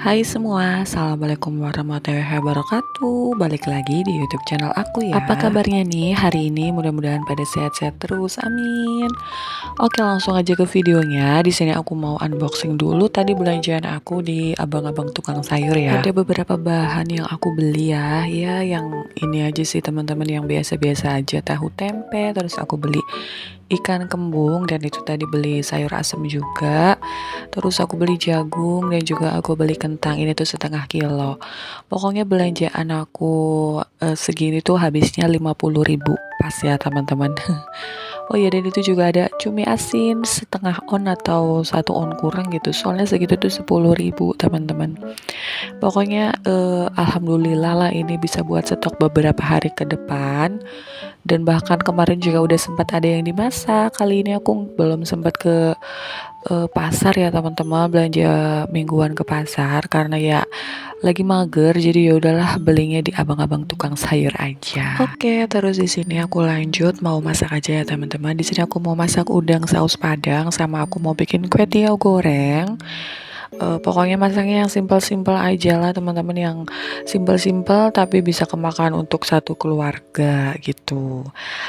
Hai semua, Assalamualaikum warahmatullahi wabarakatuh. Balik lagi di YouTube channel aku ya. Apa kabarnya nih hari ini? Mudah-mudahan pada sehat-sehat terus, amin. Oke, langsung aja ke videonya. Di sini aku mau unboxing dulu tadi belanjaan aku di abang-abang tukang sayur ya. Ada beberapa bahan yang aku beli ya. Ya, yang ini aja sih teman-teman, yang biasa-biasa aja. Tahu tempe, terus aku beli ikan kembung, dan itu tadi beli sayur asem juga. Terus aku beli jagung, dan juga aku beli kentang. Ini tuh setengah kilo. Pokoknya belanjaan aku segini tuh habisnya 50.000 pas ya teman-teman. Oh iya, dan itu juga ada cumi asin setengah on atau 1 on kurang gitu. Soalnya segitu tuh 10.000 teman-teman. Pokoknya alhamdulillah lah ini bisa buat stok beberapa hari ke depan. Dan bahkan kemarin juga udah sempat ada yang dimasak. Kali ini aku belum sempat ke pasar ya teman-teman, belanja mingguan ke pasar karena ya lagi mager, jadi ya udahlah belinya di abang-abang tukang sayur aja. Oke, terus di sini aku lanjut mau masak aja ya teman-teman. Di sini aku mau masak udang saus padang, sama aku mau bikin kue tiaw goreng. Pokoknya masaknya yang simpel-simpel aja lah teman-teman, yang simpel-simpel tapi bisa kemakan untuk satu keluarga gitu.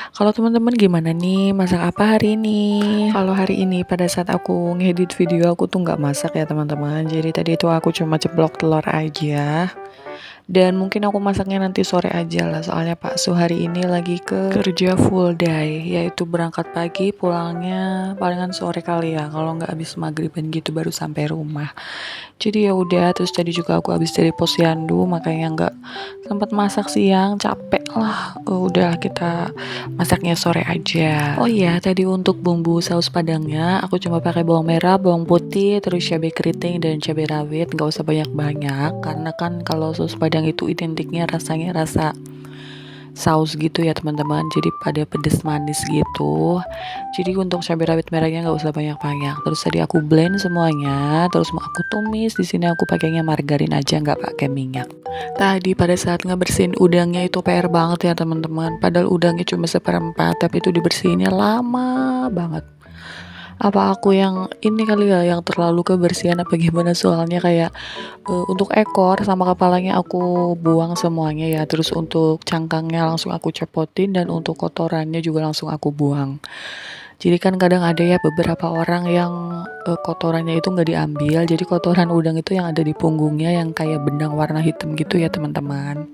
Kalau teman-teman gimana nih, masak apa hari ini? Kalau hari ini pada saat aku ngedit video aku tuh nggak masak ya teman-teman. Jadi tadi itu aku cuma ceplok telur aja. Dan mungkin aku masaknya nanti sore aja lah, soalnya Pak Su hari ini lagi kerja full day, yaitu berangkat pagi pulangnya palingan sore kali ya, kalau nggak habis maghriban gitu baru sampai rumah. Jadi ya udah, terus tadi juga aku habis dari posyandu, makanya nggak sempat masak siang, capek lah. Udah kita masaknya sore aja. Oh iya, tadi untuk bumbu saus padangnya aku cuma pakai bawang merah, bawang putih, terus cabai keriting dan cabai rawit. Nggak usah banyak-banyak karena kan kalau saus padang itu identiknya rasanya rasa saus gitu ya teman-teman, jadi pada pedes manis gitu. Jadi untuk cabai rawit merahnya nggak usah banyak-banyak. Terus tadi aku blend semuanya, terus mau aku tumis. Di sini aku pakainya margarin aja, nggak pakai minyak. Tadi pada saat ngebersihin udangnya itu PR banget ya teman-teman, padahal udangnya cuma seperempat tapi itu dibersihinnya lama banget. Apa aku yang ini kali ya, yang terlalu kebersihan apa gimana, soalnya kayak untuk ekor sama kepalanya aku buang semuanya ya, terus untuk cangkangnya langsung aku cepotin, dan untuk kotorannya juga langsung aku buang. Jadi kan kadang ada ya beberapa orang yang kotorannya itu nggak diambil, jadi kotoran udang itu yang ada di punggungnya yang kayak benang warna hitam gitu ya teman-teman.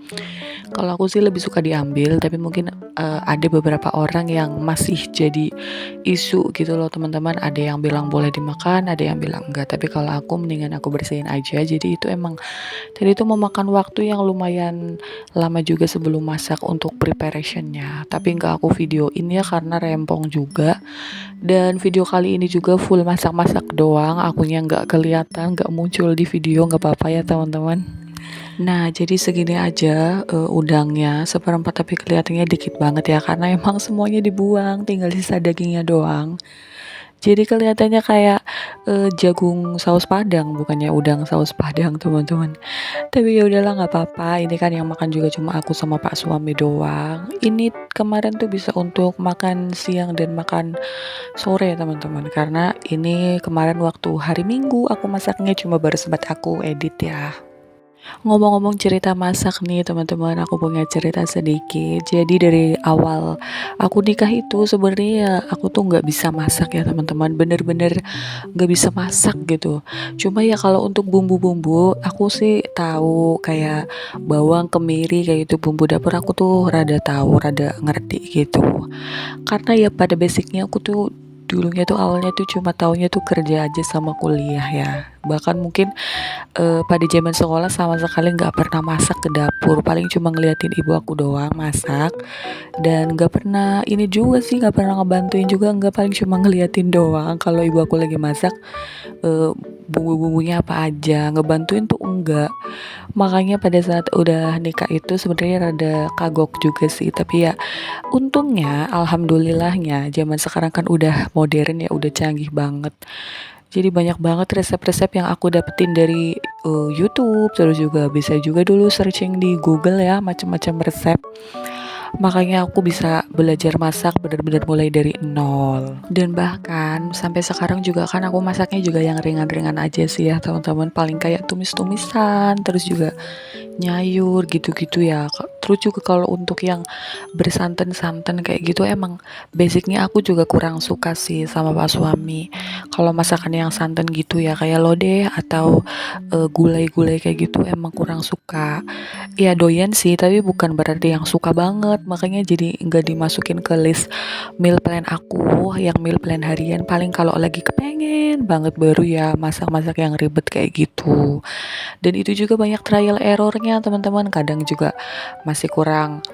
Kalau aku sih lebih suka diambil, tapi mungkin ada beberapa orang yang masih jadi isu gitu loh teman-teman. Ada yang bilang boleh dimakan, ada yang bilang enggak. Tapi kalau aku mendingan aku bersihin aja. Jadi itu emang tadi itu memakan waktu yang lumayan lama juga sebelum masak untuk preparationnya. Tapi enggak aku videoin ya karena rempong juga. Dan video kali ini juga full masak-masak doang. Akunya nggak kelihatan, nggak muncul di video, nggak apa-apa ya teman-teman. Nah, jadi segini aja udangnya seperempat, tapi kelihatannya dikit banget ya karena emang semuanya dibuang, tinggal sisa dagingnya doang. Jadi kelihatannya kayak jagung saus padang, bukannya udang saus padang teman-teman. Tapi ya udahlah, nggak apa-apa. Ini kan yang makan juga cuma aku sama Pak suami doang. Ini kemarin tuh bisa untuk makan siang dan makan sore teman-teman. Karena ini kemarin waktu hari Minggu aku masaknya cuma baru sempat aku edit ya. Ngomong-ngomong cerita masak nih teman-teman, aku punya cerita sedikit. Jadi dari awal aku nikah itu sebenarnya ya aku tuh nggak bisa masak ya teman-teman, bener-bener nggak bisa masak gitu. Cuma ya kalau untuk bumbu-bumbu aku sih tahu, kayak bawang, kemiri, kayak itu bumbu dapur aku tuh rada tahu, rada ngerti gitu. Karena ya pada basicnya aku tuh dulunya tuh awalnya tuh cuma taunya tuh kerja aja sama kuliah ya. Bahkan mungkin pada zaman sekolah sama sekali nggak pernah masak ke dapur, paling cuma ngeliatin ibu aku doang masak, dan nggak pernah ini juga sih, nggak pernah ngebantuin juga, nggak, paling cuma ngeliatin doang kalau ibu aku lagi masak. Bumbu-bumbunya apa aja, ngebantuin tuh enggak. Makanya pada saat udah nikah itu sebenarnya rada kagok juga sih, tapi ya untungnya alhamdulillahnya zaman sekarang kan udah modern ya, udah canggih banget. Jadi banyak banget resep-resep yang aku dapetin dari YouTube, terus juga bisa juga dulu searching di Google ya macam-macam resep. Makanya aku bisa belajar masak benar-benar mulai dari nol. Dan bahkan sampai sekarang juga kan aku masaknya juga yang ringan-ringan aja sih ya teman-teman. Paling kayak tumis-tumisan, terus juga nyayur gitu-gitu ya. Terus juga kalau untuk yang bersantan-santan kayak gitu emang basicnya aku juga kurang suka sih sama pak suami. Kalau masakan yang santan gitu ya kayak lodeh atau gulai-gulai kayak gitu emang kurang suka. Ya doyan sih, tapi bukan berarti yang suka banget. Makanya jadi nggak dimasukin ke list meal plan aku. Yang meal plan harian paling kalau lagi kepengen banget baru ya masak-masak yang ribet kayak gitu. Dan itu juga banyak trial errornya teman-teman. Kadang juga masih kurang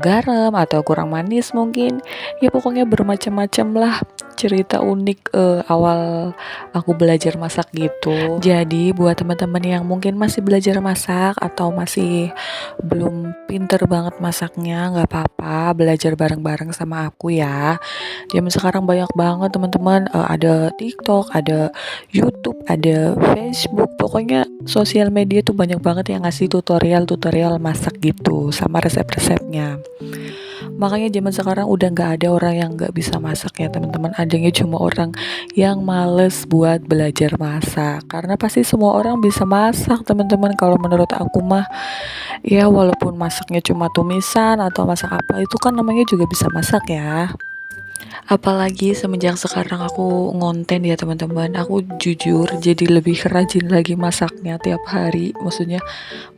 garam atau kurang manis mungkin. Ya pokoknya bermacam-macam lah cerita unik awal aku belajar masak gitu. Jadi buat teman-teman yang mungkin masih belajar masak atau masih belum pinter banget masaknya, nggak apa-apa, belajar bareng-bareng sama aku ya. Zaman sekarang banyak banget teman-teman, ada TikTok, ada YouTube, ada Facebook, pokoknya sosial media tuh banyak banget yang ngasih tutorial-tutorial masak gitu sama resep-resepnya. Makanya zaman sekarang udah nggak ada orang yang nggak bisa masak ya teman-teman. Adanya cuma orang yang males buat belajar masak. Karena pasti semua orang bisa masak teman-teman. Kalau menurut aku mah ya walaupun masaknya cuma tumisan atau masak apa itu kan namanya juga bisa masak ya. Apalagi semenjak sekarang aku ngonten ya teman-teman, aku jujur jadi lebih rajin lagi masaknya tiap hari. Maksudnya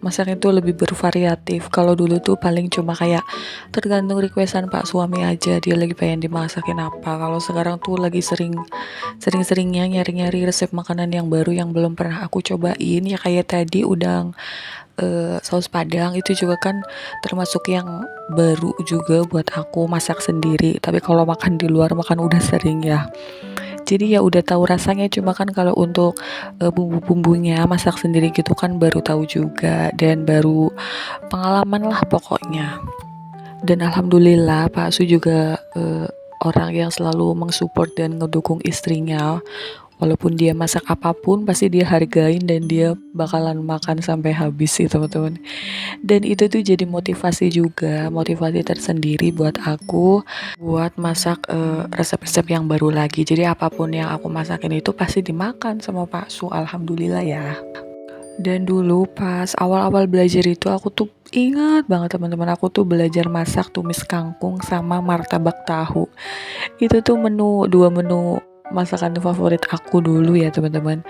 masaknya tuh lebih bervariatif. Kalau dulu tuh paling cuma kayak tergantung requestan pak suami aja, dia lagi pengen dimasakin apa. Kalau sekarang tuh lagi sering-seringnya nyari-nyari resep makanan yang baru yang belum pernah aku cobain. Ya kayak tadi udang saus padang itu juga kan termasuk yang baru juga buat aku masak sendiri. Tapi kalau makan di luar makan udah sering ya. Jadi ya udah tahu rasanya, cuma kan kalau untuk bumbu-bumbunya masak sendiri gitu kan baru tahu juga dan baru pengalaman lah pokoknya. Dan alhamdulillah Pak Su juga orang yang selalu mensupport dan ngedukung istrinya. Walaupun dia masak apapun pasti dia hargain dan dia bakalan makan sampai habis sih teman-teman. Dan itu tuh jadi motivasi juga, motivasi tersendiri buat aku buat masak resep-resep yang baru lagi. Jadi apapun yang aku masakin itu pasti dimakan sama Pak Su, alhamdulillah ya. Dan dulu pas awal-awal belajar itu aku tuh ingat banget teman-teman, aku tuh belajar masak tumis kangkung sama martabak tahu. Itu tuh dua menu masakan favorit aku dulu ya teman-teman.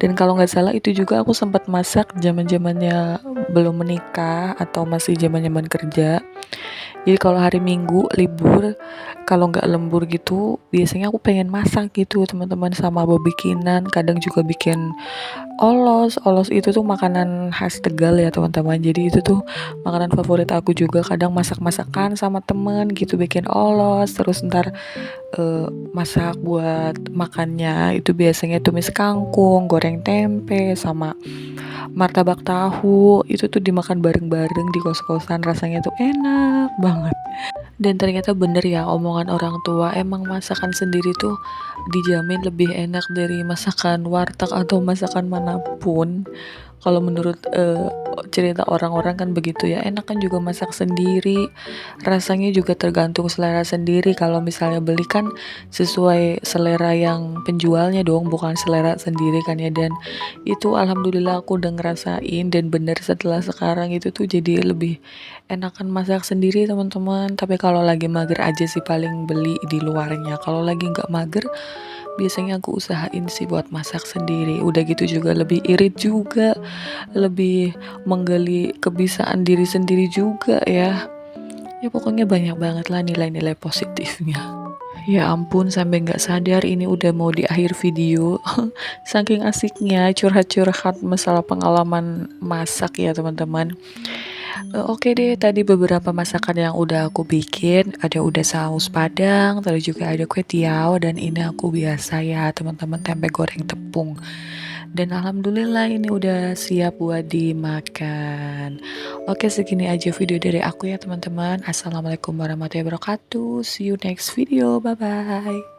Dan kalau nggak salah itu juga aku sempat masak zaman-zamannya belum menikah atau masih zaman-zaman kerja. Jadi kalau hari Minggu libur, kalau nggak lembur gitu, biasanya aku pengen masak gitu teman-teman sama bikinan. Kadang juga bikin olos itu tuh makanan khas Tegal ya teman-teman. Jadi itu tuh makanan favorit aku juga. Kadang masak-masakan sama temen gitu, bikin olos. Terus ntar masak buat makannya itu biasanya tumis kangkung, goreng tempe, sama martabak tahu. Itu tuh dimakan bareng-bareng di kos-kosan, rasanya tuh enak banget. Dan ternyata bener ya omongan orang tua, emang masakan sendiri tuh dijamin lebih enak dari masakan warteg atau masakan manapun. Kalau menurut cerita orang-orang kan begitu ya, enak kan juga masak sendiri, rasanya juga tergantung selera sendiri. Kalau misalnya beli kan sesuai selera yang penjualnya dong, bukan selera sendiri kan ya. Dan itu alhamdulillah aku udah ngerasain dan bener setelah sekarang itu tuh jadi lebih enakan masak sendiri teman-teman. Tapi kalau lagi mager aja sih paling beli di luarnya. Kalau lagi nggak mager biasanya aku usahain sih buat masak sendiri. Udah gitu juga lebih irit juga, lebih menggali kebiasaan diri sendiri juga ya. Ya pokoknya banyak banget lah nilai-nilai positifnya. Ya ampun, sampai nggak sadar ini udah mau di akhir video. Saking asiknya curhat-curhat masalah pengalaman masak ya teman-teman. Oke deh, tadi beberapa masakan yang udah aku bikin, ada udah saus padang, terus juga ada kue tiaw, dan ini aku biasa ya teman-teman, tempe goreng tepung. Dan alhamdulillah ini udah siap buat dimakan. Oke, segini aja video dari aku ya teman-teman. Assalamualaikum warahmatullahi wabarakatuh. See you next video. Bye bye.